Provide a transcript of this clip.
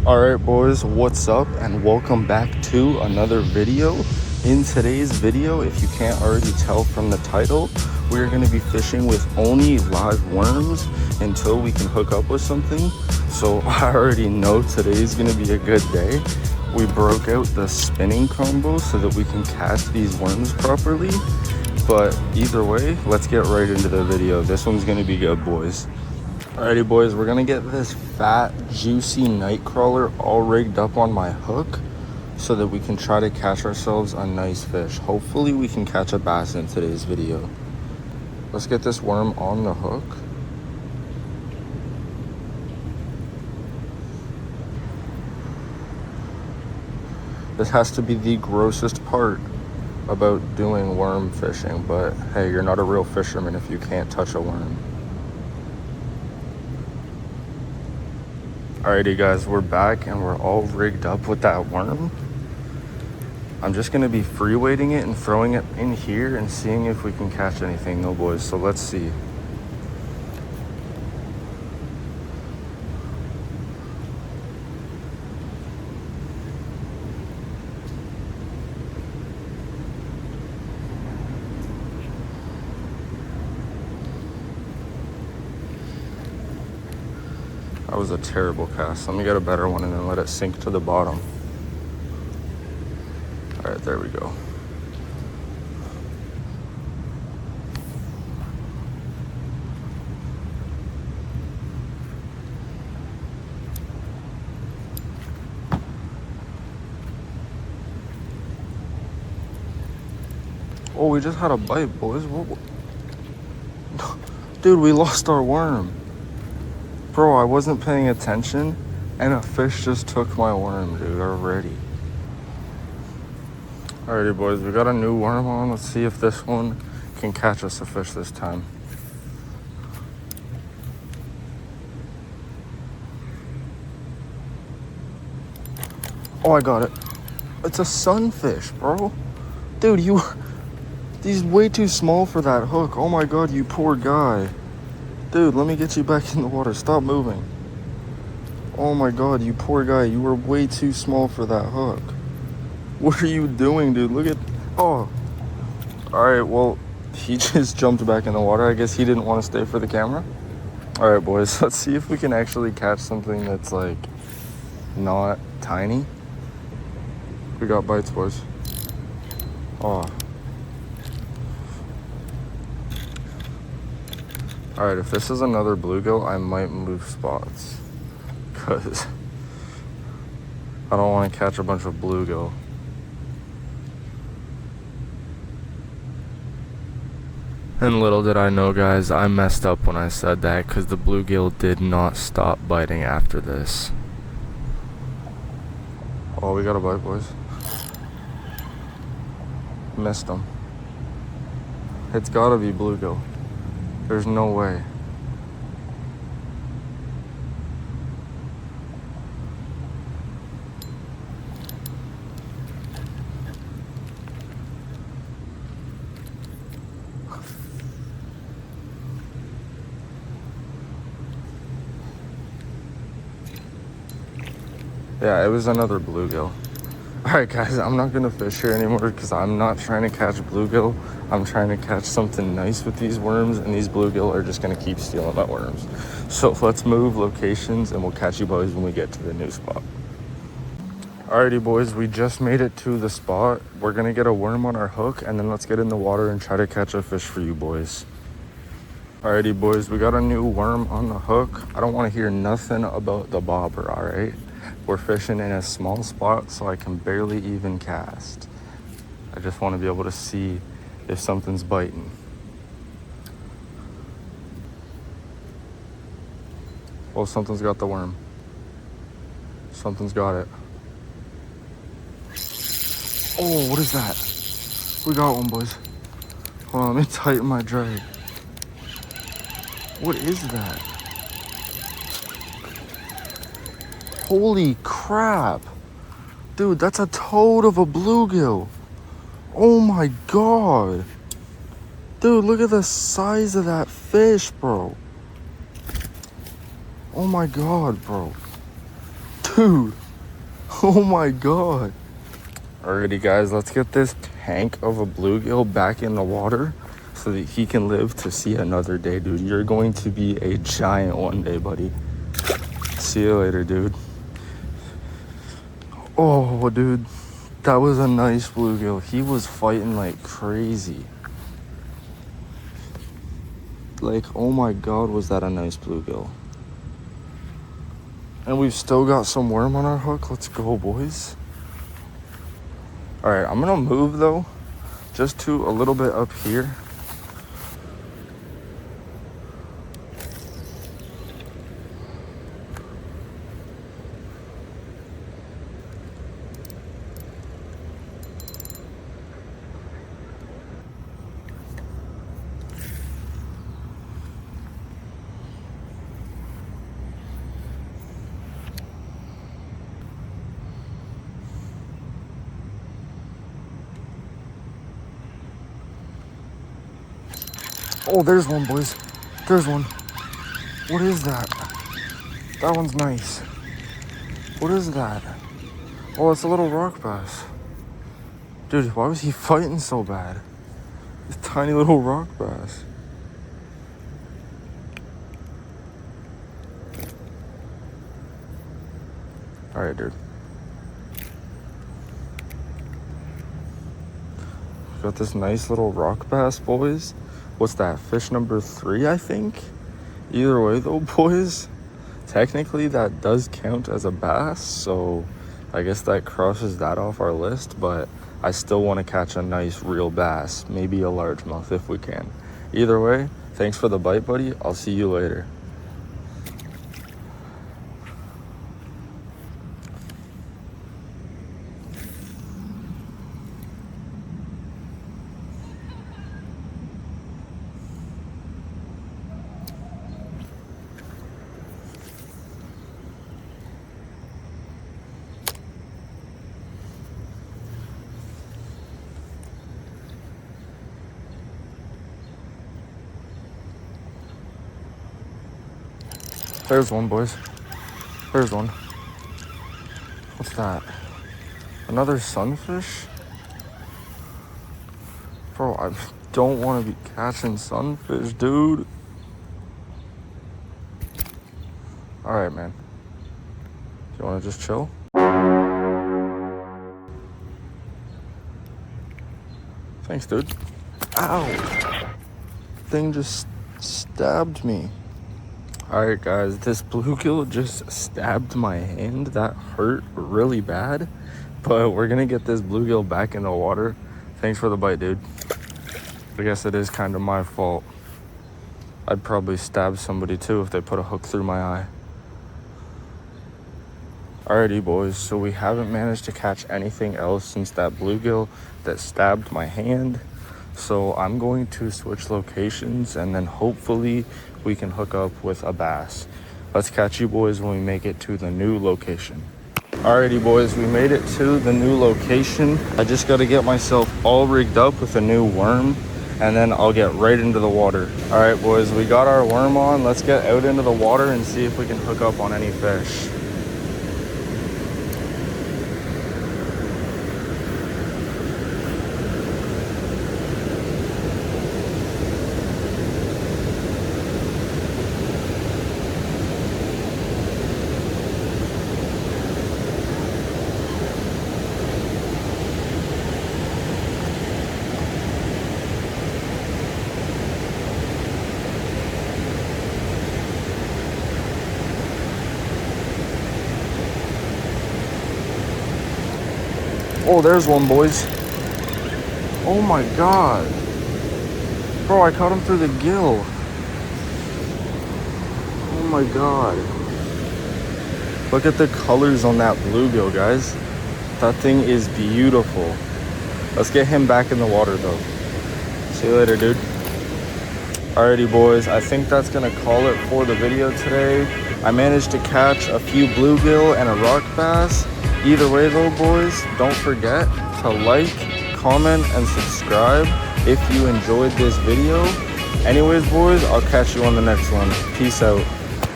Alright boys, what's up and welcome back to another video. In today's video, if you can't already tell from the title, we're going to be fishing with only live worms until we can hook up with something. So I already know today's going to be a good day. We broke out the spinning combo so that we can catch these worms properly. But either way, let's get right into the video. This one's going to be good, boys. Alrighty boys, we're gonna get this fat, juicy night crawler all rigged up on my hook so that we can try to catch ourselves a nice fish. Hopefully we can catch a bass in today's video. Let's get this worm on the hook. This has to be the grossest part about doing worm fishing, but hey, you're not a real fisherman if you can't touch a worm. Alrighty guys, we're back and we're all rigged up with that worm. I'm just gonna be free weighting it and throwing it in here and seeing if we can catch anything though, boys. So let's see. That was a terrible cast. Let me get a better one and then let it sink to the bottom. All right, there we go. Oh, we just had a bite, boys. What? Dude, we lost our worm. Bro, I wasn't paying attention and a fish just took my worm, dude, already. Alrighty, boys, we got a new worm on. Let's see if this one can catch us a fish this time. Oh, I got it. It's a sunfish, bro. Dude, he's way too small for that hook. Oh my God, you poor guy. Dude, let me get you back in the water. Stop moving. Oh my God, you poor guy. You were way too small for that hook. What are you doing, dude? Look at... Oh. Alright, well, he just jumped back in the water. I guess he didn't want to stay for the camera. Alright, boys. Let's see if we can actually catch something that's, like, not tiny. We got bites, boys. Oh. Alright, if this is another bluegill, I might move spots. Because I don't want to catch a bunch of bluegill. And little did I know, guys, I messed up when I said that because the bluegill did not stop biting after this. Oh, we got a bite, boys. Missed him. It's gotta be bluegill. There's no way. Yeah, it was another bluegill. Alright guys, I'm not gonna fish here anymore because I'm not trying to catch bluegill. I'm trying to catch something nice with these worms, and these bluegill are just gonna keep stealing my worms. So let's move locations and we'll catch you boys when we get to the new spot. Alrighty boys, we just made it to the spot. We're gonna get a worm on our hook and then let's get in the water and try to catch a fish for you boys. Alrighty boys, we got a new worm on the hook. I don't want to hear nothing about the bobber, alright? We're fishing in a small spot so I can barely even cast. I just want to be able to see if something's biting. Oh, something's got the worm. Something's got it. Oh, what is that? We got one, boys. Hold on, let me tighten my drag. What is that? Holy crap. Dude, that's a toad of a bluegill. Oh my God. Dude, look at the size of that fish, bro. Oh my God, bro. Dude, oh my God. Alrighty guys, let's get this tank of a bluegill back in the water so that he can live to see another day, dude. You're going to be a giant one day, buddy. See you later, dude. Oh, dude, that was a nice bluegill. He was fighting like crazy. Like, oh my God, was that a nice bluegill. And we've still got some worm on our hook. Let's go, boys. All right, I'm gonna move though, just to a little bit up here. Oh, there's one, boys. There's one. What is that? That one's nice. What is that? Oh, it's a little rock bass. Dude, why was he fighting so bad? This tiny little rock bass. All right, dude. Got this nice little rock bass, boys. What's that? Fish number 3, I think? Either way, though, boys, technically that does count as a bass, so I guess that crosses that off our list, but I still want to catch a nice real bass, maybe a largemouth if we can. Either way, thanks for the bite, buddy. I'll see you later. There's one, boys. There's one. What's that? Another sunfish? Bro, I don't want to be catching sunfish, dude. Alright, man. Do you want to just chill? Thanks, dude. Ow! Thing just stabbed me. Alright guys, this bluegill just stabbed my hand. That hurt really bad. But we're gonna get this bluegill back in the water. Thanks for the bite, dude. I guess it is kind of my fault. I'd probably stab somebody too if they put a hook through my eye. Alrighty boys, so we haven't managed to catch anything else since that bluegill that stabbed my hand. So I'm going to switch locations and then hopefully we can hook up with a bass. Let's catch you boys when we make it to the new location. Alrighty boys, we made it to the new location. I just got to get myself all rigged up with a new worm and then I'll get right into the water. Alright boys, we got our worm on. Let's get out into the water and see if we can hook up on any fish. Oh, there's one, boys. Oh my God. Bro, I caught him through the gill. Oh my God. Look at the colors on that bluegill, guys. That thing is beautiful. Let's get him back in the water though. See you later, dude. Alrighty boys, I think that's gonna call it for the video today. I managed to catch a few bluegill and a rock bass. Either way though, boys, don't forget to like, comment, and subscribe if you enjoyed this video. Anyways, boys, I'll catch you on the next one. Peace out.